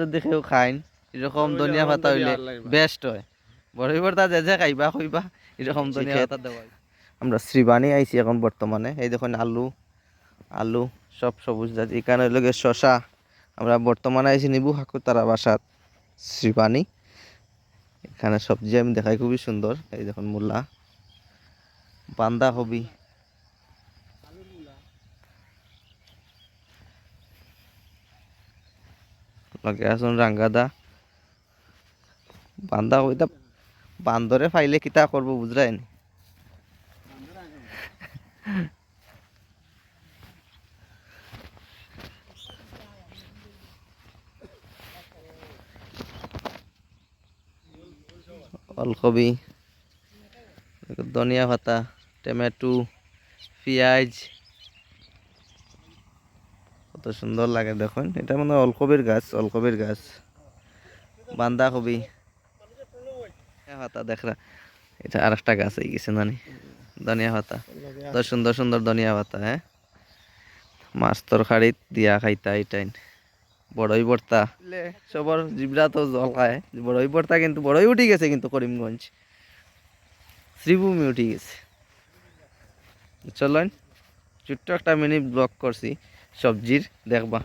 যদি কেউ খাইন এরকম ধনিয়া পাতা হইলে বেস্ট হয়। বড়ই ভর্তা যে যে খাইবা কইবা এরকম ধনিয়া পাতা দেওয়া। আমরা শ্রীবাণী আইছি এখন বর্তমানে। এই দেখুন আলু আলু সব সবুজ জাত। এখানে লগে শশা। আমরা বর্তমানে আইছি নিবু হাকুতারা বাসাত শ্রীবাণী। এখানে সবজি আমি দেখাই খুবই সুন্দর। এই দেখুন মূলা, বাঁধাকপি, লগে আসুন রাঙ্গাদা, বাঁধাকপিটা বান্দরে ফাইলে কিতা করবো বুঝরাইনি। ওলকপি, ধনিয়া পাতা, টমেটো, পেঁয়াজ, কত সুন্দর লাগে দেখুন। এটা মানে ওলকপির গাছ। বাঁধাকপি পাতা দেখরা, এটা আর একটা গাছ হয়ে গেছে নানি। ধনিয়া পাতা, তো সুন্দর সুন্দর ধনিয়া পাতা। হ্যাঁ, মাছ তরকারিত দিয়া খাইতা এটাই। বড়ই ভর্তা সবার জিবরা তো জল খায়। বড়ই ভর্তা কিন্তু বড়ই উঠে গেছে কিন্তু করিমগঞ্জ শ্রীভূমি উঠে গেছে। চলেন ছোট্ট একটা মিনি ব্লগ করছি সবজির, দেখবা।